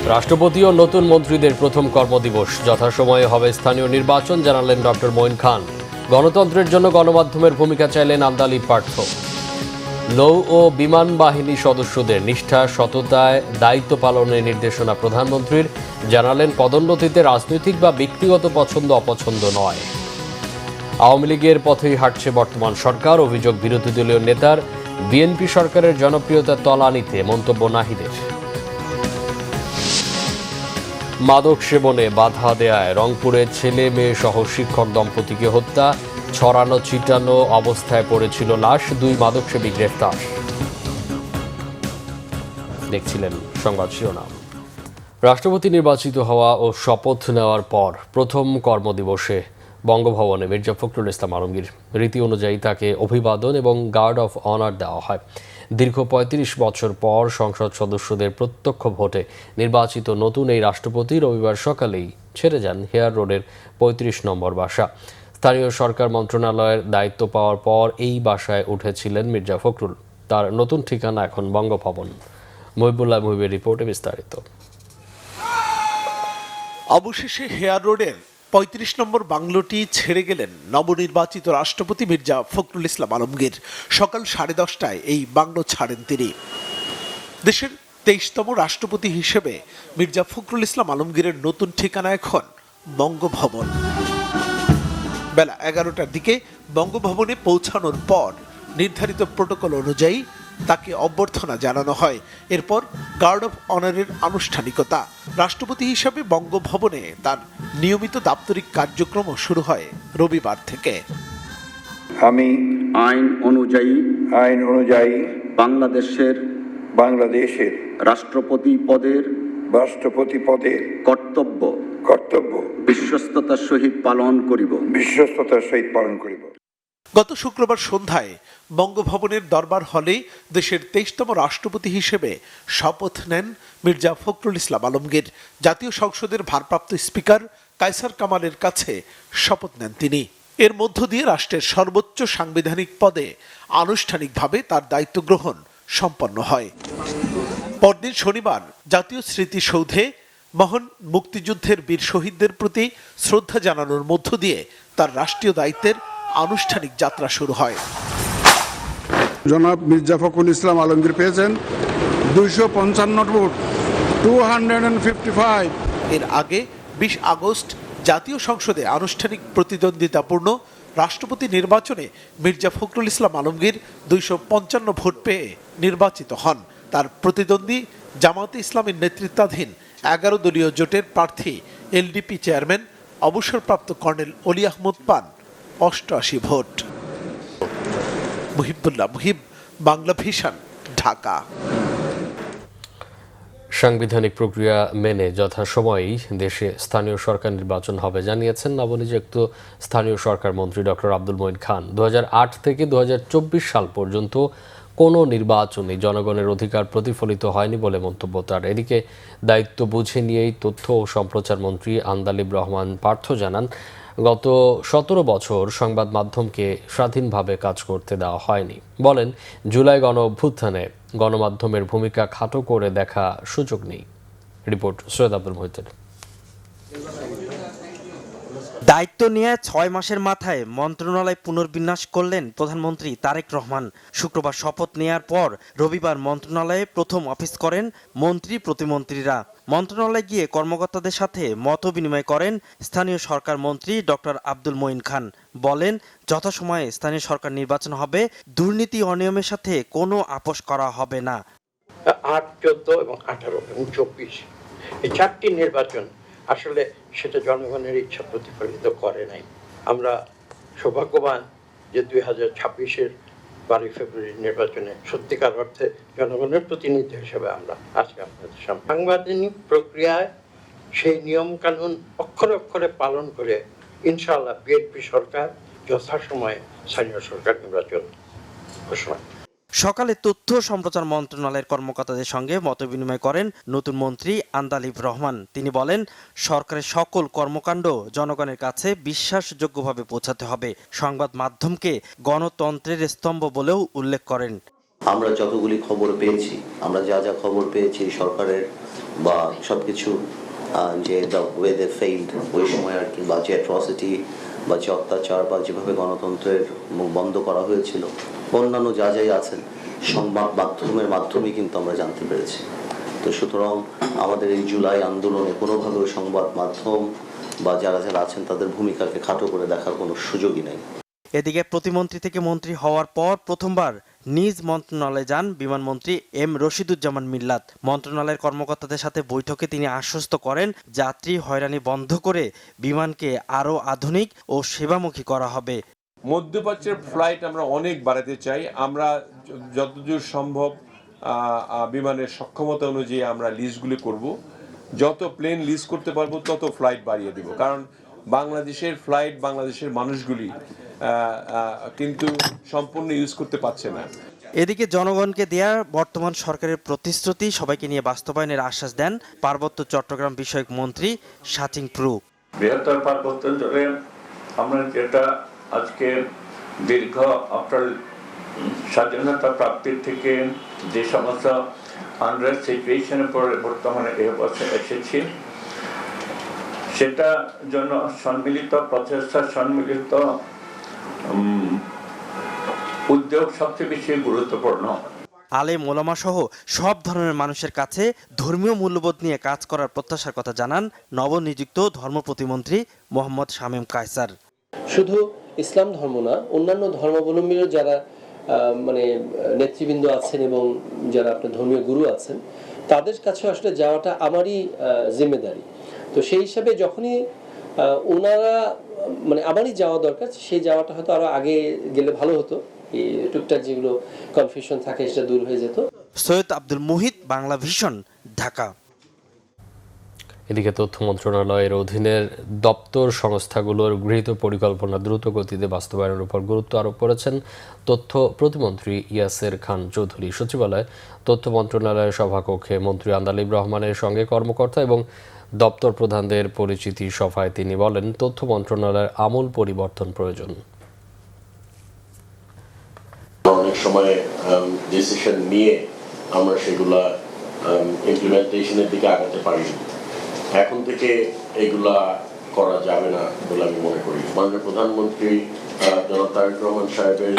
রাষ্ট্রপতি ও নতুন মন্ত্রীদের প্রথম কর্মদিবস যথাসময়ে হবে স্থানীয় নির্বাচন জানালেন ডক্টর মঈন খান। গণতন্ত্রের জন্য গণমাধ্যমের ভূমিকা চাইলেন আন্দালিব পার্থ। নৌ ও বিমান বাহিনী সদস্যদের নিষ্ঠা সততায় দায়িত্ব পালনের নির্দেশনা প্রধানমন্ত্রীর, জানালেন পদোন্নতিতে রাজনৈতিক বা ব্যক্তিগত পছন্দ অপছন্দ নয়। আওয়ামী লীগের পথেই হাঁটছে বর্তমান সরকার, অভিযোগ বিরোধী দলীয় নেতার। বিএনপি সরকারের জনপ্রিয়তা তলানিতে, মন্তব্য নাহিদের। মাদক সেবনে বাধা দেয়ায় রংপুরে ছেলে মেয়ে সহ শিক্ষক দম্পতিকে হত্যা, ছড়ানো ছিটানো অবস্থায় পড়েছিল লাশ, 2 মাদকসেবী গ্রেফতার। দেখছিলেন সংবাদ শিরোনাম। রাষ্ট্রপতি নির্বাচিত হওয়া ও শপথ নেওয়ার পর প্রথম কর্মদিবসে বঙ্গভবনে মির্জা ফখরুল ইসলাম আলমগীর রীতি অনুযায়ী তাকে অভিবাদন এবং গার্ড অফ অনার দেওয়া হয়। দীর্ঘ ৩৫ বছর পর সংসদ সদস্যদের প্রত্যক্ষ ভোটে নির্বাচিত নতুন এই রাষ্ট্রপতি রবিবার সকালেই ছেড়ে যান হেয়ার রোডের ৩৫ নম্বর বাসা। স্থানীয় সরকার মন্ত্রণালয়ের দায়িত্ব পাওয়ার পর এই বাসায় উঠেছিলেন মির্জা ফখরুল। তার নতুন ঠিকানা এখন বঙ্গভবন। মহিবুল্লাহ মুহিবের রিপোর্টে বিস্তারিত। অবশেষে হেয়ার রোডের ৩৫ নম্বর বাংলোটি ছেড়ে গেলেন নবনির্বাচিত রাষ্ট্রপতি মির্জা ফখরুল ইসলাম আলমগীর। সকাল 10:30টায় এই বাংলো ছাড়েন তিনি। দেশের 23তম রাষ্ট্রপতি হিসেবে মির্জা ফখরুল ইসলাম আলমগীরের নতুন ঠিকানা এখন বঙ্গভবন। বেলা 11টার দিকে বঙ্গভবনে পৌঁছানোর পর নির্ধারিত প্রোটোকল অনুযায়ী তাকে অভ্যর্থনা জানানো হয়। এরপর গার্ড অফ অনারের আনুষ্ঠানিকতা। রাষ্ট্রপতি হিসাবে বঙ্গভবনে তার নিয়মিত দাপ্তরিক কার্যক্রম শুরু হয় রবিবার থেকে। আমি আইন অনুযায়ী বাংলাদেশের রাষ্ট্রপতি পদের কর্তব্য বিশ্বস্ততার সহিত পালন করিব। গত শুক্রবার সন্ধ্যায় বঙ্গভবনের দরবার হলে দেশের 23তম রাষ্ট্রপতি হিসেবে শপথ নেন মির্জা ফখরুল ইসলাম আলমগীর। জাতীয় সংসদের ভারপ্রাপ্ত স্পিকার কায়সার কামালের কাছে শপথ নেন তিনি। এর মধ্য দিয়ে রাষ্ট্রের সর্বোচ্চ সাংবিধানিক পদে আনুষ্ঠানিকভাবে তার দায়িত্ব গ্রহণ সম্পন্ন হয়। পরদিন শনিবার জাতীয় স্মৃতিসৌধে মহান মুক্তিযুদ্ধের বীর শহীদদের প্রতি শ্রদ্ধা জানানোর মধ্য দিয়ে তার রাষ্ট্রীয় দায়িত্বের আনুষ্ঠানিক যাত্রা শুরু হয়। জনাব মির্জা ফখরুল ইসলাম আলমগীর পেয়েছেন 255 ভোট, 255। এর আগে 20 আগস্ট জাতীয় সংসদে আনুষ্ঠানিক প্রতিদ্বন্দ্বিতাপূর্ণ রাষ্ট্রপতি নির্বাচনে মির্জা ফখরুল ইসলাম আলমগীর 255 ভোট পেয়ে নির্বাচিত হন। তার প্রতিদ্বন্দ্বী জামায়াতে ইসলামীর নেতৃত্বাধীন 11 দলীয় জোটের প্রার্থী এলডিপি চেয়ারম্যান অবসরপ্রাপ্ত কর্নেল অলি আহমদ পান 88 ভোট। মুহিবুল্লাহ মুহিব, বাংলা ভিশন, ঢাকা। সাংবিধানিক প্রক্রিয়া মেনে যথাসময়েই দেশে স্থানীয় সরকার নির্বাচন হবে জানিয়েছেন নবনিযুক্ত স্থানীয় সরকার মন্ত্রী ডক্টর আব্দুল মঈন খান। 2008 থেকে 2024 সাল পর্যন্ত কোনো নির্বাচনে জনগণের অধিকার প্রতিফলিত হয়নি বলে মন্তব্য তার। এদিকে দায়িত্ব বুঝে নিয়েই তথ্য ও সম্প্রচার মন্ত্রী আন্দালিব রহমান পার্থ জানান, গত 17 বছর সংবাদ মাধ্যমকে স্বাধীনভাবে কাজ করতে দেওয়া হয়নি। বলেন, জুলাই গণ অভ্যুত্থানে গণমাধ্যমের ভূমিকা খাটো করে দেখা সুযোগ নেই। রিপোর্ট সৈয়দ আব্দুল মুহিতের। দায়িত্ব নিয়ে 6 মাসের মাথায় মন্ত্রণালয় পুনর্বিন্যাস করলেন প্রধানমন্ত্রী তারেক রহমান। শুক্রবার শপথ নেয়ার পর রবিবার মন্ত্রণালয়ে প্রথম অফিস করেন মন্ত্রী প্রতিমন্ত্রীরা। মন্ত্রণালয়ে গিয়ে কর্মকর্তাদের সাথে মত বিনিময় করেন স্থানীয় সরকার মন্ত্রী ডক্টর আব্দুল মঈন খান। বলেন, যথাসময়ে স্থানীয় সরকার নির্বাচন হবে, দুর্নীতি অনিয়মের সাথে কোনো আপোষ করা হবে না। 8, 14 এবং 18 এবং 24 এই 4টি নির্বাচন আসলে সেটা জনগণের ইচ্ছা প্রতিফলিত করে নাই। আমরা সৌভাগ্যবান যে 2026-এর 12 ফেব্রুয়ারি নির্বাচনে সত্যিকার অর্থে জনগণের প্রতিনিধি হিসেবে আমরা আজকে আপনাদের সামনে। সাংবিধানিক প্রক্রিয়ায় সেই নিয়ম কানুন অক্ষরে অক্ষরে পালন করে ইনশাআল্লাহ বিএনপি সরকার যথাসময়ে স্থানীয় সরকার নির্বাচন ঘোষণা। সকালে তথ্য সম্প্রচার মন্ত্রণালয়ের কর্মকর্তাদের সঙ্গে মতবিনিময় করেন নতুন মন্ত্রী আন্দালিব রহমান। তিনি বলেন, সরকারের সকল কর্মকাণ্ড জনগণের কাছে বিশ্বাসযোগ্যভাবে পৌঁছাতে হবে। সংবাদ মাধ্যমকে গণতন্ত্রের স্তম্ভ বলেও উল্লেখ করেন। আমরা যতগুলি খবর পেয়েছি, আমরা যা খবর পেয়েছি সরকারের বা সব কিছু যে দ্য ওয়ে দে ফেইলড ওই সময় আর কি, বা যে অ্যাট্রসিটি বা যে অত্যাচার বা যেভাবে গণতন্ত্রের মুখ বন্ধ করা হয়েছিল, অন্যান্য যা যাই আছেন সংবাদ মাধ্যমের মাধ্যমেই কিন্তু আমরা জানতে পেরেছি। তো সুতরাং আমাদের এই জুলাই আন্দোলনে কোনোভাবেও সংবাদ মাধ্যম বা যারা যারা আছেন তাদের ভূমিকাকে খাটো করে দেখার কোনো সুযোগই নেই। এদিকে প্রতিমন্ত্রী থেকে মন্ত্রী হওয়ার পর প্রথমবার নিজ মন্ত্রণালয়ে যান বিমানমন্ত্রী এম রশিদুজ্জামান মিল্লাত। মন্ত্রণালয়ের কর্মকর্তাদের সাথে বৈঠকে তিনি আশ্বস্ত করেন, যাত্রী হয়রানি বন্ধ করে বিমানকে আরও আধুনিক ও সেবামুখী করা হবে। মধ্যপ্রাচ্যের ফ্লাইট আমরা অনেক বাড়াতে চাই। আমরা যতদূর সম্ভব বিমানের সক্ষমতা অনুযায়ী আমরা লিজগুলি করব। যত প্লেন লিজ করতে পারবো তত ফ্লাইট বাড়িয়ে দিব, কারণ বাংলাদেশের ফ্লাইট বাংলাদেশের মানুষগুলি কিন্তু সম্পূর্ণ ইউজ করতে পারছে না। এদিকে জনগণকে দেয়া বর্তমান সরকারের প্রতিশ্রুতি সবাইকে নিয়ে বাস্তবায়নের আশ্বাস দেন পার্বত্য চট্টগ্রাম বিষয়ক মন্ত্রী শাচিং প্রু। বৃহত্তর পার্বত্য অঞ্চলে আমরা যেটা আজকে দীর্ঘ আপনার স্বাধীনতা প্রাপ্তির থেকে যে সমস্ত আনরেস্ট সিচুয়েশনের পরে বর্তমানে এই অবস্থায় এসেছি, সেটা জন্য সম্মিলিত প্রচেষ্টা, সম্মিলিত উদ্যোগ সবচেয়ে বেশি গুরুত্বপূর্ণ। আলেম ওলামা সহ সব ধরনের মানুষের কাছে ধর্মীয় মূল্যবোধ নিয়ে কাজ করার প্রত্যাশার কথা জানান নবনিযুক্ত ধর্ম প্রতিমন্ত্রী মোহাম্মদ শামীম কায়সার। শুধু ইসলাম ধর্ম না, অন্যান্য ধর্মাবলম্বীরও যারা মানে নেতৃবৃন্দ আছেন এবং যারা আপনার ধর্মীয় গুরু আছেন, তাদের কাছে আসলে যাওয়াটা আমারই জিম্মেদারি। তো সেই হিসাবে যখনই ওনারা মানে আমারই যাওয়া দরকার, সেই যাওয়াটা হয়তো আরো আগে গেলে ভালো হতো, এই টুকটাক যেগুলো কনফিউশন থাকে সেটা দূর হয়ে যেত। সৈয়দ আব্দুল মুহিত, বাংলা ভিশন, ঢাকা। এদিকে তথ্য মন্ত্রণালয়ের অধীনের দপ্তর সংস্থাগুলোর গৃহীত পরিকল্পনা দ্রুত গতিতে বাস্তবায়নের উপর গুরুত্ব আরোপ করেছেন তথ্য প্রতিমন্ত্রী ইয়াসের খান চৌধুরী। সচিবালয় তথ্য মন্ত্রণালয়ের সভাকক্ষে মন্ত্রী আন্দালিব রহমানের সঙ্গে কর্মকর্তা এবং দপ্তর প্রধানদের পরিচিতি সভায় তিনি বলেন, তথ্য মন্ত্রণালয়ের আমূল পরিবর্তন প্রয়োজন। অনেক সময় ডিসিশন নিয়ে আমরা সেগুলা ইমপ্লিমেন্টেশনের দিকে আগাতে পারি। এখন থেকে এগুলা করা যাবে না বলে আমি মনে করি। মাননীয় প্রধানমন্ত্রী জনাব তারেক রহমান সাহেবের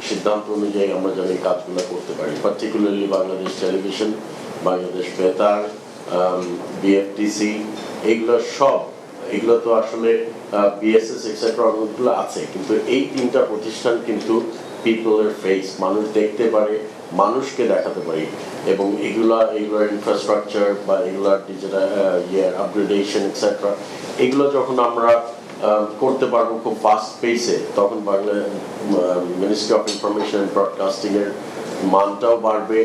সিদ্ধান্ত অনুযায়ী আমরা যেন এই কাজগুলো করতে পারি। পার্টিকুলারলি বাংলাদেশ টেলিভিশন, বাংলাদেশ বেতার, বিএফটিসি, এগুলো তো আসলে বিএসএস এক্সেট্রা অনেকগুলো আছে, কিন্তু এই তিনটা প্রতিষ্ঠান কিন্তু পিপলের ফেস, মানুষ দেখতে পারে, মানুষকে দেখাতে পারি, এবং এগুলার ইনফ্রাস্ট্রাকচার বা এগুলার ডিজিটাল আপগ্রেডেশন এক্সেট্রা, এগুলো যখন আমরা করতে পারবো খুব ফাস্ট পেসে, তখন Bangla ministry of information and broadcasting এর মানটাও বাড়বে।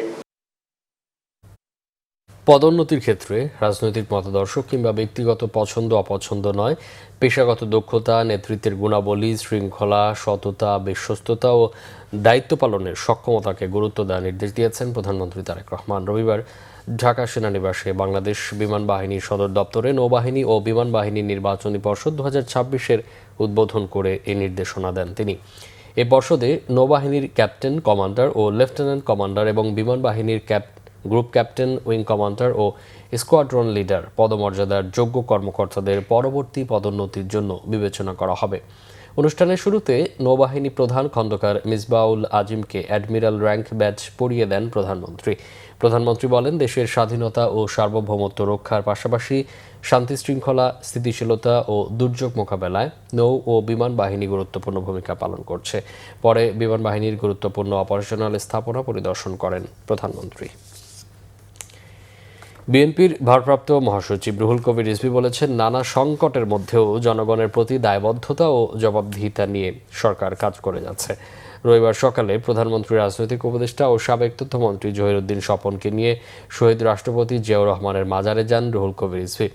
পদোন্নতির ক্ষেত্রে রাজনৈতিক মতাদর্শ কিংবা ব্যক্তিগত পছন্দ অপছন্দ নয়, পেশাগত দক্ষতা, নেতৃত্বের গুণাবলী, শৃঙ্খলা, সততা, বিশ্বস্ততা ও দায়িত্ব পালনের সক্ষমতাকে গুরুত্ব দেওয়ার নির্দেশ দিয়েছেন প্রধানমন্ত্রী তারেক রহমান। রবিবার ঢাকা সেনানিবাসে বাংলাদেশ বিমান বাহিনীর সদর দপ্তরে নৌবাহিনী ও বিমান বাহিনী নির্বাচনী পর্ষদ 2026-এর উদ্বোধন করে এই নির্দেশনা দেন তিনি। এ পর্ষদে নৌবাহিনীর ক্যাপ্টেন, কমান্ডার ও লেফটেন্যান্ট কমান্ডার এবং বিমান বাহিনীর গ্রুপ ক্যাপ্টেন, উইং কমান্ডার ও স্কোয়াড্রন লিডার পদমর্যাদার যোগ্য কর্মকর্তাদের পরবর্তী পদোন্নতির জন্য বিবেচনা করা হবে। অনুষ্ঠানের শুরুতে নৌবাহিনী প্রধান খন্দকার মিসবাউল আজিমকে অ্যাডমিরাল র্যাঙ্ক ব্যাজ পরিয়ে দেন প্রধানমন্ত্রী বলেন, দেশের স্বাধীনতা ও সার্বভৌমত্ব রক্ষার পাশাপাশি শান্তি শৃঙ্খলা, স্থিতিশীলতা ও দুর্যোগ মোকাবেলায় নৌ ও বিমান বাহিনী গুরুত্বপূর্ণ ভূমিকা পালন করছে। পরে বিমান বাহিনীর গুরুত্বপূর্ণ অপারেশনাল স্থাপনা পরিদর্শন করেন প্রধানমন্ত্রী। বিএনপির ভারপ্রাপ্ত মহাসচিব রুহুল কবির রিজভী বলেছেন, নানা সংকটের মধ্যেও জনগণের প্রতি দায়বদ্ধতা ও জবাবদিহিতা নিয়ে সরকার কাজ করে যাচ্ছে। রবিবার সকালে প্রধানমন্ত্রীর রাজনৈতিক উপদেষ্টা ও সাবেক তথ্যমন্ত্রী জহিরুদ্দিন স্বপনকে নিয়ে শহীদ রাষ্ট্রপতি জিয়াউর রহমানের মাজারে যান রুহুল কবির রিজভী।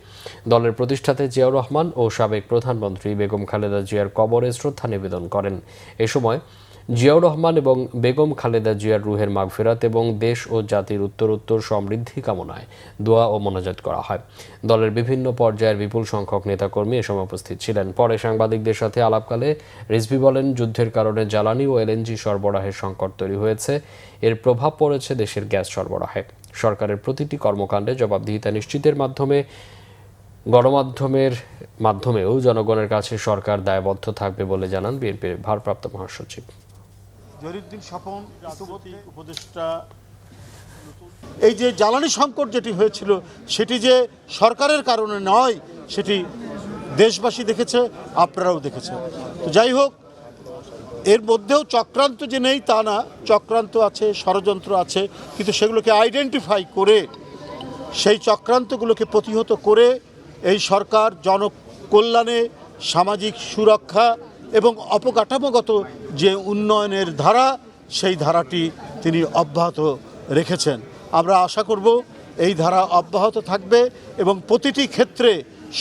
দলের প্রতিষ্ঠাতা জিয়াউর রহমান ও সাবেক প্রধানমন্ত্রী বেগম খালেদা জিয়ার কবরে শ্রদ্ধা নিবেদন করেন। এ সময় জিয়াউর রহমান এবং বেগম খালেদা জিয়ার রুহের মাগফিরাত এবং দেশ ও জাতির উত্তরোত্তর সমৃদ্ধি কামনায় দোয়া ও মোনাজাত করা হয়। দলের বিভিন্ন পর্যায়ের বিপুল সংখ্যক নেতাকর্মী এ সময় উপস্থিত ছিলেন। পরে সাংবাদিকদের সাথে আলাপকালে রিজভী বলেন, যুদ্ধের কারণে জ্বালানি ও এলএনজি সরবরাহের সংকট তৈরি হয়েছে, এর প্রভাব পড়েছে দেশের গ্যাস সরবরাহে। সরকারের প্রতিটি কর্মকাণ্ডে জবাবদিহিতা নিশ্চিতের মাধ্যমে গণমাধ্যমের মাধ্যমেও জনগণের কাছে সরকার দায়বদ্ধ থাকবে বলে জানান বিএনপির ভারপ্রাপ্ত মহাসচিব। জহিরুদ্দিন স্বপন উপদেষ্টা, এই যে জ্বালানি সংকট যেটি হয়েছিল সেটি যে সরকারের কারণে নয় সেটি দেশবাসী দেখেছে, আপনারাও দেখেছে। তো যাই হোক, এর মধ্যেও চক্রান্ত যে নেই তা না, চক্রান্ত আছে, ষড়যন্ত্র আছে, কিন্তু সেগুলোকে আইডেন্টিফাই করে সেই চক্রান্তগুলোকে প্রতিহত করে এই সরকার জনকল্যাণে, সামাজিক সুরক্ষা এবং অবকাঠামোগত যে উন্নয়নের ধারা, সেই ধারাটি তিনি অব্যাহত রেখেছেন। আমরা আশা করব এই ধারা অব্যাহত থাকবে এবং প্রতিটি ক্ষেত্রে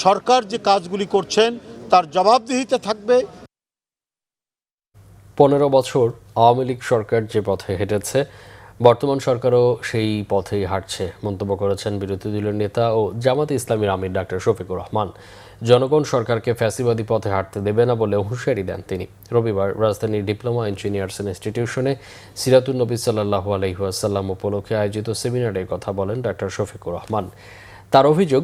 সরকার যে কাজগুলি করছেন তার জবাবদিহিতা থাকবে। 15 বছর আওয়ামী লীগ সরকার যে পথে হেঁটেছে, বর্তমান সরকারও সেই পথেই হাঁটছে মন্তব্য করেছেন বিরোধী দলীয় নেতা ও জামাতে ইসলামীর আমির ডাক্তার শফিকুর রহমান। জনগণ সরকারকে ফ্যাসিবাদী পথে হাঁটতে দেবে না বলে হুঁশিয়ারি দেন তিনি। রবিবার রাজধানীর ডিপ্লোমা ইঞ্জিনিয়ার্স ইনস্টিটিউশনে সিরাতুন নবী সাল্লাল্লাহু আলাইহি ওয়াসাল্লাম উপলক্ষে আয়োজিত সেমিনারে কথা বলেন ডাক্তার শফিকুর রহমান। তার অভিযোগ,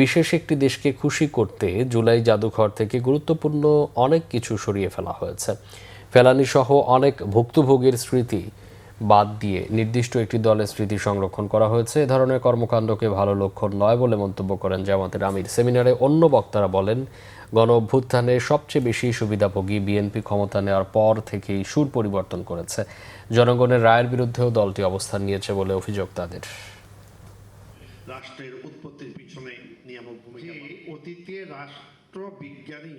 বিশেষ একটি দেশকে খুশি করতে জুলাই জাদুঘর থেকে গুরুত্বপূর্ণ অনেক কিছু সরিয়ে ফেলা হয়েছে। ফেলানি সহ অনেক ভুক্তভোগীর স্মৃতি বাদ দিয়ে নির্দিষ্ট একটি দলের স্মৃতি সংরক্ষণ করা হয়েছে। এ ধরনের কর্মকাণ্ডকে ভালো লক্ষণ নয় বলে মন্তব্য করেন জামাতের আমির। সেমিনারে অন্য বক্তারা বলেন, গণ অভ্যুত্থানে সবচেয়ে বেশি সুবিধাভোগী বিএনপি ক্ষমতা নেওয়ার পর থেকেই সুর পরিবর্তন করেছে। জনগণের রায়ের বিরুদ্ধেও দলটি অবস্থান নিয়েছে বলে অভিযোগ তাদের। রাষ্ট্রের উৎপত্তির পিছনে নিয়ামক ভূমিকা, অতীতে রাষ্ট্রবিজ্ঞানী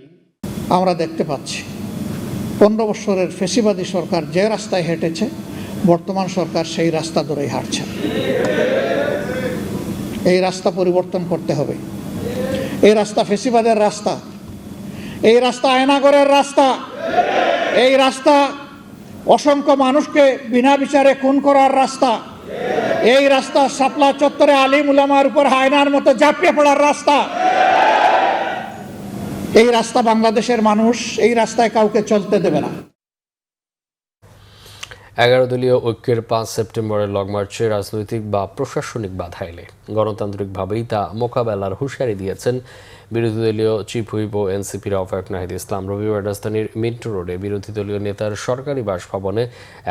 আমরা দেখতে পাচ্ছি 15 বছরের ফ্যাসিবাদী সরকার যে রাস্তায় হেঁটেছে, বর্তমান সরকার সেই রাস্তা ধরেই হাঁটছে। এই রাস্তা পরিবর্তন করতে হবে। এই রাস্তা ফ্যাসিবাদের রাস্তা, এই রাস্তা আয়নাগরের রাস্তা, এই রাস্তা অসংখ্য মানুষকে বিনা বিচারে খুন করার রাস্তা, এই রাস্তা শাপলা চত্বরে আলিম উলামার উপর হায়নার মতো ঝাঁপিয়ে পড়ার রাস্তা। এই রাস্তা বাংলাদেশের মানুষ এই রাস্তায় কাউকে চলতে দেবে না। 11 দলীয় ঐক্যের 5 সেপ্টেম্বরের লং মার্চে রাজনৈতিক বা প্রশাসনিক বাধা এলে গণতান্ত্রিকভাবেই তা মোকাবেলার হুঁশিয়ারি দিয়েছেন বিরোধী দলীয় চিফ হুইপ ও এনসিপির আহ্বায়ক নাহিদ ইসলাম। রবিবার রাজধানীর মিন্টো রোডে বিরোধী দলীয় নেতার সরকারি বাসভবনে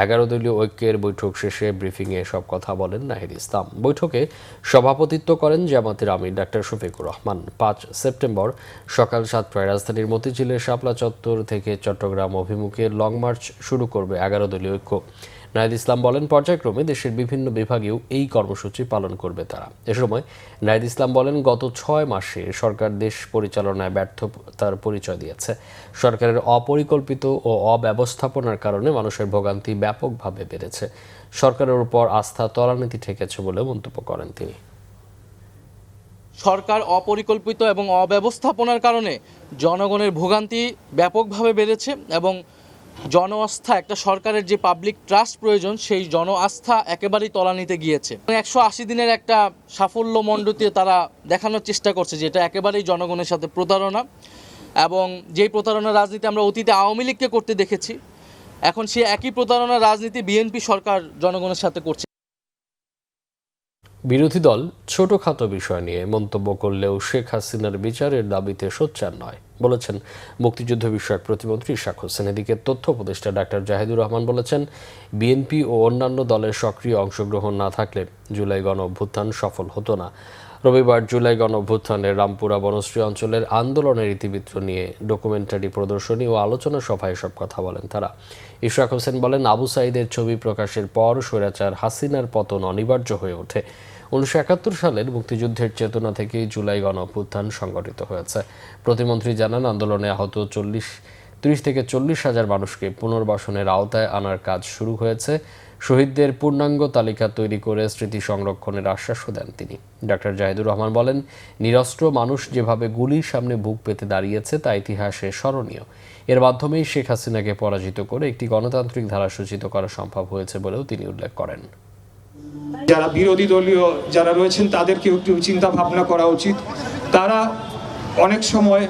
11 দলীয় ঐক্যের বৈঠক শেষে ব্রিফিংয়ে সব কথা বলেন নাহিদ ইসলাম। বৈঠকে সভাপতিত্ব করেন জামাতের আমির ডাক্তার শফিকুর রহমান। 5 সেপ্টেম্বর সকাল 7টায় রাজধানীর মতিঝিলের শাপলা চত্বর থেকে চট্টগ্রাম অভিমুখে লং মার্চ শুরু করবে 11 দলীয় ঐক্য। নাহিদ ইসলাম বলেন, পর্যায়ক্রমে দেশের বিভিন্ন বিভাগেও এই কর্মসূচি পালন করবে তারা। এ সময় নাহিদ ইসলাম বলেন, গত 6 মাসে সরকার দেশ পরিচালনায় ব্যর্থতার পরিচয় দিয়েছে। সরকারের অপরিকল্পিত ও অব্যবস্থাপনার কারণে মানুষের ভোগান্তি ব্যাপকভাবে বেড়েছে। সরকারের উপর আস্থা তলানিতে ঠেকেছে বলে মন্তব্য করেন তিনি। সরকার অপরিকল্পিত এবং অব্যবস্থাপনার কারণে জনগণের ভোগান্তি ব্যাপকভাবে বেড়েছে এবং জন আস্থা, একটা সরকারের যে পাবলিক ট্রাস্ট প্রয়োজন, সেই জন আস্থা একেবারেই তলানিতে গিয়েছে। 180 দিনের একটা সাফল্য মণ্ডিতে তারা দেখানোর চেষ্টা করছে যে এটা একেবারেই জনগণের সাথে প্রতারণা, এবং যেই প্রতারণার রাজনীতি আমরা অতীতে আওয়ামী লীগকে করতে দেখেছি, এখন সেই একই প্রতারণার রাজনীতি বিএনপি সরকার জনগণের সাথে করছে। বিরোধী দল ছোটখাটো বিষয় নিয়ে মন্তব্য করলেও শেখ হাসিনার বিচারের দাবিতে সোচ্চার নয় বলেছেন মুক্তিযুদ্ধ বিষয়ক প্রতিমন্ত্রী ইশাক হোসেন। এদিকে তথ্য উপদেষ্টা ডাক্তার জাহিদুর রহমান বলেছেন, বিএনপি ও অন্যান্য দলের সক্রিয় অংশগ্রহণ না থাকলে জুলাই গণ অভ্যুত্থান সফল হতো না। রবিবার জুলাই গণ অভ্যুত্থানের রামপুরা বনশ্রী অঞ্চলের আন্দোলনের ইতিবৃত্ত নিয়ে ডকুমেন্টারি প্রদর্শনী ও আলোচনা সভায় সব কথা বলেন তারা। ইশাক হোসেন বলেন, আবু সাঈদের ছবি প্রকাশের পর স্বৈরাচার হাসিনার পতন অনিবার্য হয়ে ওঠে। 1971 সালের মুক্তিযুদ্ধের চেতনা থেকেই জুলাই গণ অভ্যুত্থান সংগঠিত হয়েছে। প্রতিমন্ত্রী জানান, আন্দোলনে আহত 30 থেকে 40 হাজার মানুষকে পুনর্বাসনের আওতায় আনার কাজ শুরু হয়েছে। শহীদদের পূর্ণাঙ্গ তালিকা তৈরি করে স্মৃতি সংরক্ষণের আশ্বাসও দেন তিনি। ডাক্তার জাহিদুর রহমান বলেন, নিরস্ত্র মানুষ যেভাবে গুলির সামনে বুক পেতে দাঁড়িয়েছে তা ইতিহাসে স্মরণীয়। এর মাধ্যমেই শেখ হাসিনাকে পরাজিত করে একটি গণতান্ত্রিক ধারা সূচিত করা সম্ভব হয়েছে বলেও তিনি উল্লেখ করেন। যারা বিরোধী দলীয় যারা রয়েছেন তাদেরকে একটু চিন্তা ভাবনা করা উচিত। তারা অনেক সময়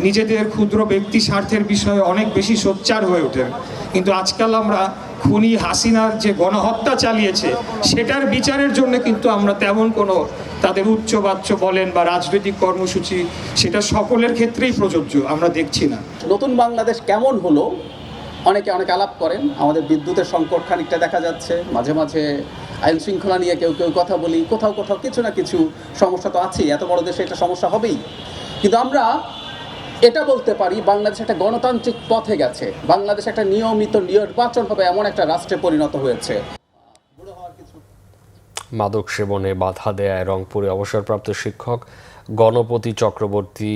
নিজেদের ক্ষুদ্র ব্যক্তি স্বার্থের বিষয়ে অনেক বেশি সোচ্চার হয়ে ওঠেন, কিন্তু আজকাল আমরা খুনি হাসিনার যে গণহত্যা চালিয়েছে সেটার বিচারের জন্য কিন্তু আমরা তেমন কোনো তাদের উচ্চবাচ্য বলেন বা রাজনৈতিক কর্মসূচি সেটা সকলের ক্ষেত্রেই প্রযোজ্য আমরা দেখছি না। নতুন বাংলাদেশ কেমন হলো অনেকে অনেক আলাপ করেন। আমাদের বিদ্যুতের সংকট খানিকটা দেখা যাচ্ছে, মাঝে মাঝে আইন শৃঙ্খলা নিয়ে কেউ কেউ কথা বলি, কোথাও কোথাও কিছু না কিছু সমস্যা তো আছেই, এত বড় দেশে এটা সমস্যা হবেই। কিন্তু আমরা এটা বলতে পারি বাংলাদেশ একটা গণতান্ত্রিক পথে গেছে, বাংলাদেশ একটা নিয়মিত নির্বাচন হবে এমন একটা রাষ্ট্রে পরিণত হয়েছে। মাদক সেবনে বাধা দেয়ায় রংপুরে অবসরপ্রাপ্ত শিক্ষক গণপতি চক্রবর্তী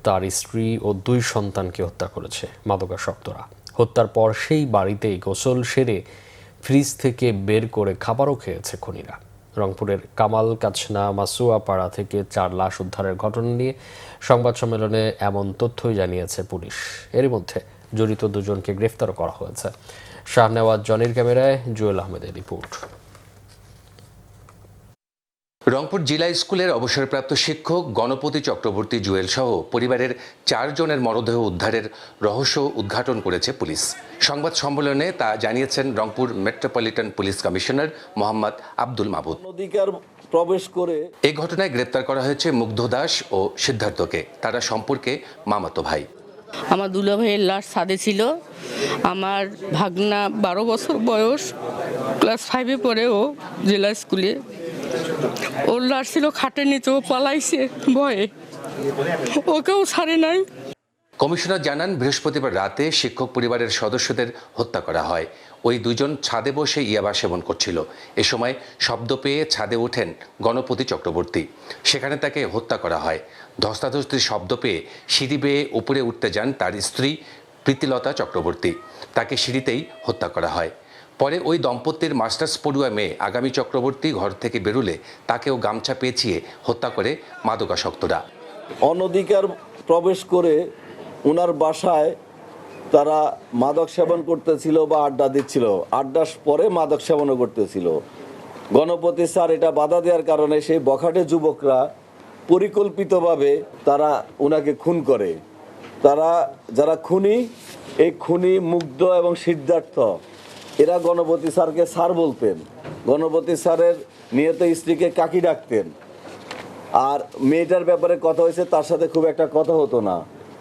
তার স্ত্রী ও 2 সন্তানকে হত্যা করেছে মাদকাসক্তরা। হত্যার পর সেই বাড়িতেই গোসল সেরে ফ্রিজ থেকে বের করে খাবারও খেয়েছে খুনিরা। রংপুরের কামাল কাছনা মাসুয়া পাড়া থেকে 4 লাশ উদ্ধারের ঘটনা নিয়ে সংবাদ সম্মেলনে এমন তথ্যই জানিয়েছে পুলিশ। এর মধ্যে জড়িত 2 জনকে গ্রেফতার করা হয়েছে। শাহনেওয়াজ জনির ক্যামেরায় জুয়েল আহমেদের রিপোর্ট। রংপুর জেলা স্কুলের অবসরপ্রাপ্ত শিক্ষক গণপতি চক্রবর্তী জুয়েল সহ পরিবারের 4 জনের মরদেহ উদ্ধারের রহস্য উদ্ঘাটন করেছে পুলিশ। সংবাদ সম্মেলনে তা জানিয়েছেন Rangpur metropolitan police commissioner Mohammad Abdul মাবুদ। প্রবেশ করে এই ঘটনায় গ্রেপ্তার করা হয়েছে মুগ্ধ দাস ও সিদ্ধার্থকে। তারা সম্পর্কে মামাতো ভাই। আমার দুলা ভাইয়ের লাশ ছাদে ছিল। আমার ভাগনা 12 বছর বয়স, ক্লাস 5-এ পড়ে ও জেলা স্কুলে। ওর লাশ ছিল খাটের নিচে, ও পালাইছে ভয়ে, ওকেও ছাড়ে নাই। কমিশনার জানান, বৃহস্পতিবার রাতে শিক্ষক পরিবারের সদস্যদের হত্যা করা হয়। ওই 2 জন ছাদে বসে ইয়াবা সেবন করছিল। এ সময় শব্দ পেয়ে ছাদে ওঠেন গণপতি চক্রবর্তী। সেখানে তাকে হত্যা করা হয়। ধস্তাধস্তির শব্দ পেয়ে সিঁড়ি বেয়ে উপরে উঠতে যান তার স্ত্রী প্রীতিলতা চক্রবর্তী। তাকে সিঁড়িতেই হত্যা করা হয়। পরে ওই দম্পতির মাস্টার্স পড়ুয়া মেয়ে আগামী চক্রবর্তী ঘর থেকে বেরুলে তাকেও গামছা পেঁচিয়ে হত্যা করে মাদকাসক্তরা। অনধিকার প্রবেশ করে ওনার বাসায় তারা মাদক সেবন করতেছিল বা আড্ডা দিচ্ছিল, আড্ডার পরে মাদক সেবনও করতেছিল। গণপতি স্যার এটা বাধা দেওয়ার কারণে সেই বখাটে যুবকরা পরিকল্পিতভাবে তারা ওনাকে খুন করে। তারা যারা খুনি, এই খুনি মুগ্ধ এবং সিদ্ধার্থ, এরা গণপতি স্যারকে স্যার বলতেন। গণপতি স্যারের নিহত স্ত্রীকে কাকি ডাকতেন। আর মেয়েটার ব্যাপারে কথা হয়েছে, তার সাথে খুব একটা কথা হতো না।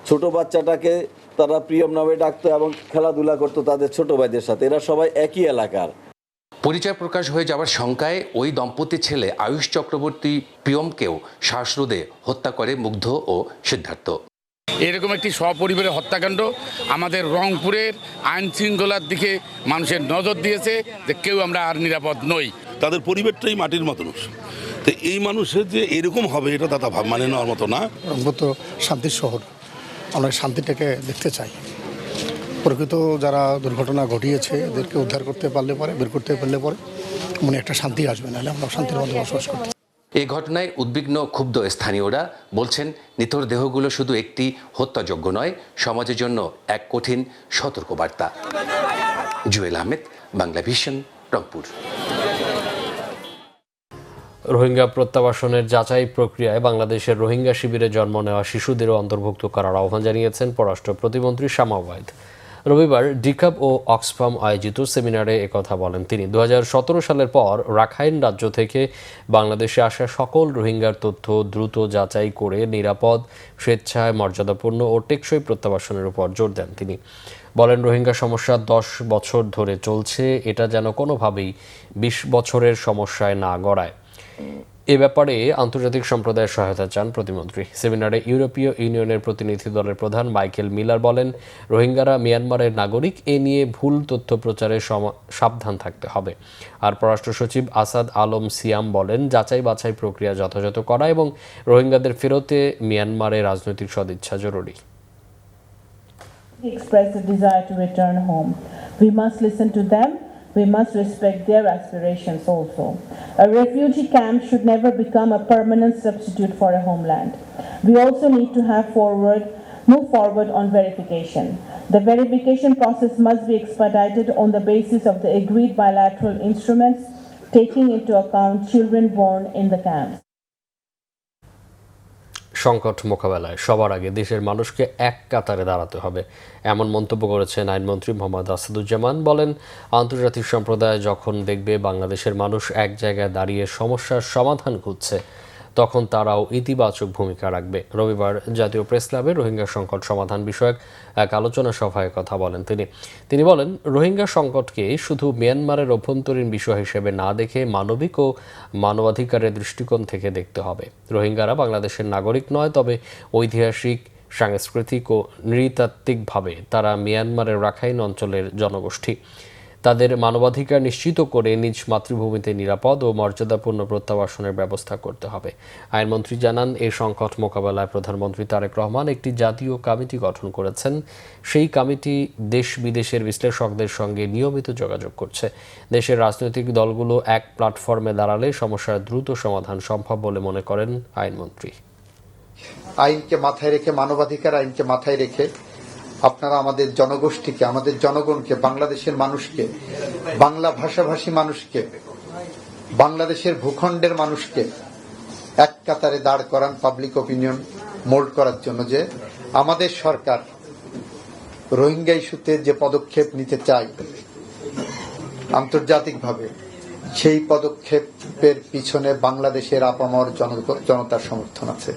ছোট বাচ্চাটাকে তারা প্রিয়ম নামে ডাকতো এবং খেলাধুলা করতো তাদের ছোট ভাইদের সাথে। এরা সবাই একই এলাকার। পরিচয় প্রকাশ হয়ে যাওয়ার শঙ্কায় ওই দম্পতির ছেলে আয়ুষ চক্রবর্তী প্রিয়মকেও শ্বাসরোধে হত্যা করে মুগ্ধ ও সিদ্ধার্থ। এরকম একটি সপরিবারের হত্যাকাণ্ড আমাদের রংপুরের আইন শৃঙ্খলার দিকে মানুষের নজর দিয়েছে যে কেউ আমরা আর নিরাপদ নই। তাদের পরিবারটাই মাটির মতো মানুষ, তো এই মানুষের যে এরকম হবে এটা তারা মানে নেওয়ার মতো না। রংপুর তো শান্তির শহর, আমরা শান্তিটাকে দেখতে চাই। প্রকৃত যারা দুর্ঘটনা ঘটিয়েছে এদেরকে উদ্ধার করতে পারলে পরে, বের করতে পারলে পরে মনে একটা শান্তি আসবে, নাহলে আমরা শান্তির মধ্যে বসবাস করতে। এই ঘটনায় উদ্বিগ্ন ক্ষুব্ধ স্থানীয়রা বলছেন, নিথর দেহগুলো শুধু একটি হত্যাযজ্ঞ নয়, সমাজের জন্য এক কঠিন সতর্কবার্তা। জুয়েল আহমেদ, বাংলা ভিশন, রংপুর। রোহিঙ্গা প্রত্যাবাসনের যাচাই প্রক্রিয়ায় বাংলাদেশের রোহিঙ্গা শিবিরে জন্ম নেওয়া শিশুদেরও অন্তর্ভুক্ত করার আহ্বান জানিয়েছেন পররাষ্ট্র প্রতিমন্ত্রী শামা ওবায়দ। রবিবার ডিকাব ও অক্সফাম আয়োজিত সেমিনারে একথা বলেন তিনি। 2017 সালের পর রাখাইন রাজ্য থেকে বাংলাদেশে আসা সকল রোহিঙ্গার তথ্য দ্রুত যাচাই করে নিরাপদ, স্বেচ্ছায়, মর্যাদাপূর্ণ ও টেকসই প্রত্যাবাসনের উপর জোর দেন তিনি। বলেন, রোহিঙ্গা সমস্যা 10 বছর ধরে চলছে, এটা যেন কোনোভাবেই 20 বছরের সমস্যায় না গড়ায়। এ ব্যাপারে আন্তর্জাতিক সম্প্রদায়ের সহায়তা চান প্রতিমন্ত্রী। সেমিনারে ইউরোপীয় ইউনিয়নের প্রতিনিধি দলের প্রধান মাইকেল মিলার বলেন, রোহিঙ্গারা মিয়ানমারের নাগরিক, এ নিয়ে ভুল তথ্য প্রচারে সাবধান থাকতে হবে। আর পররাষ্ট্র সচিব আসাদ আলম সিয়াম বলেন, যাচাই বাছাই প্রক্রিয়া যথাযথ করা এবং রোহিঙ্গাদের ফেরতে মিয়ানমারে রাজনৈতিক সদিচ্ছা জরুরি। Express a desire to return home. We must listen to them. We must respect their aspirations also. A refugee camp should never become a permanent substitute for a homeland. We also need to move forward on verification. The verification process must be expedited on the basis of the agreed bilateral instruments, taking into account children born in the camps. সংকট মোকাবেলায় সবার আগে দেশের মানুষকে এক কাতারে দাঁড়াতে হবে, এমন মন্তব্য করেছেন আইনমন্ত্রী মোহাম্মদ আসাদুজ্জামান। বলেন, আন্তর্জাতিক সম্প্রদায় যখন দেখবে বাংলাদেশের মানুষ এক জায়গায় দাঁড়িয়ে সমস্যার সমাধান খুঁজছে, তখন তারাও ইতিবাচক ভূমিকা রাখবে। রবিবার জাতীয় প্রেস ক্লাবে রোহিঙ্গা সংকট সমাধান বিষয়ক এক আলোচনা সভায় কথা বলেন তিনি বলেন, রোহিঙ্গা সংকটকে শুধু মিয়ানমারের অভ্যন্তরীণ বিষয় হিসেবে না দেখে মানবিক ও মানবাধিকারের দৃষ্টিকোণ থেকে দেখতে হবে। রোহিঙ্গারা বাংলাদেশের নাগরিক নয়, তবে ঐতিহাসিক, সাংস্কৃতিক ও নৃতাত্ত্বিকভাবে তারা মিয়ানমারের রাখাইন অঞ্চলের জনগোষ্ঠী। তাদের মানবাধিকার নিশ্চিত করে নিজ মাতৃভূমিতে নিরাপদ ও মর্যাদাপূর্ণ প্রত্যাবাসনের ব্যবস্থা করতে হবে। আইনমন্ত্রী জানান, এই সংকট মোকাবেলায় প্রধানমন্ত্রী তারেক রহমান একটি জাতীয় কমিটি গঠন করেছেন। সেই কমিটি দেশ বিদেশের বিশ্লেষকদের সঙ্গে নিয়মিত যোগাযোগ করছে। দেশের রাজনৈতিক দলগুলো এক প্ল্যাটফর্মে দাঁড়ালে সমস্যার দ্রুত সমাধান সম্ভব বলে মনে করেন আইনমন্ত্রী। আইনকে মাথায় রেখে, মানবাধিকার আইনকে মাথায় রেখে আপনারা আমাদের জনগোষ্ঠীকে, আমাদের জনগণকে, বাংলাদেশের মানুষকে, বাংলা ভাষাভাষী মানুষকে, বাংলাদেশের ভূখণ্ডের মানুষকে এক কাতারে দাঁড় করান পাবলিক অপিনিয়ন মোল্ড করার জন্য। যে আমাদের সরকার রোহিঙ্গা ইস্যুতে যে পদক্ষেপ নিতে চায় আন্তর্জাতিকভাবে, সেই পদক্ষেপের পিছনে বাংলাদেশের আপামর জনতার সমর্থন আছে।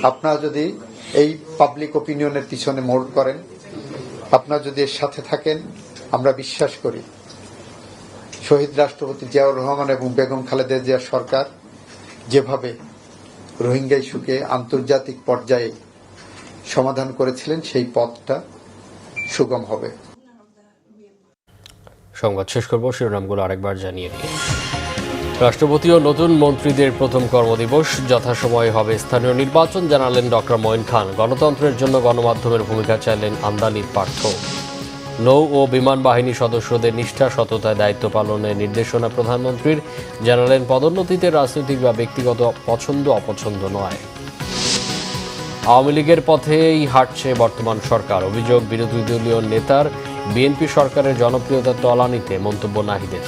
আপনারা যদি এই পাবলিক অপিনিয়নের পিছনে মোল্ড করেন, আপনারা যদি এর সাথে থাকেন, আমরা বিশ্বাস করি শহীদ রাষ্ট্রপতি জিয়াউর রহমান এবং বেগম খালেদা জিয়া সরকার যেভাবে রোহিঙ্গা ইস্যুকে আন্তর্জাতিক পর্যায়ে সমাধান করেছিলেন, সেই পথটা সুগম হবে। সংবাদ শেষ করব, শিরোনামগুলো আরেকবার জানিয়ে দিয়ে। রাষ্ট্রপতি ও নতুন মন্ত্রীদের প্রথম কর্মদিবস, যথাসময়ে হবে স্থানীয় নির্বাচন, জানালেন ডক্টর মঈন খান। গণতন্ত্রের জন্য গণমাধ্যমের ভূমিকা চাইলেন আমদানি পার্থ। নৌ ও বিমান বাহিনী সদস্যদের নিষ্ঠা, সততায় দায়িত্ব পালনের নির্দেশনা প্রধানমন্ত্রীর, জানালেন পদোন্নতিতে রাজনৈতিক বা ব্যক্তিগত পছন্দ অপছন্দ নয়। আওয়ামী লীগের পথেই হাঁটছে বর্তমান সরকার, অভিযোগ বিরোধী দলীয় নেতার। বিএনপি সরকারের জনপ্রিয়তা তলানিতে, মন্তব্য নাহিদের।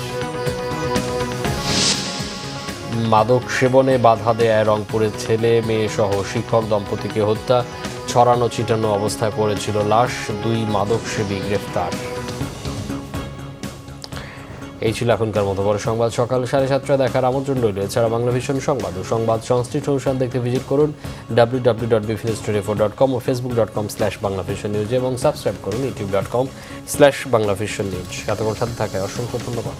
মাদক সেবনে বাধা দেয় রংপুরের ছেলে মেয়ে সহ শিক্ষক দম্পতিকে হত্যা, ছড়ানো ছিটানো অবস্থায় পড়েছিল লাশ, 2 মাদক সেবী গ্রেফতার। এই ছিল এখনকার মতো বড় সংবাদ। সকাল 7:30 দেখার আমন্ত্রণ রইল। এছাড়া বাংলা ভিশন সংবাদ ও সংবাদ সংশ্লিষ্ট অনুষ্ঠান দেখতে ভিজিট করুন www.bfnews24.com ও facebook.com/banglavisionnews এবং সাবস্ক্রাইব করুন youtube.com/banglavisionnews। এতক্ষণ সাথে থাকায় অসংখ্য ধন্যবাদ।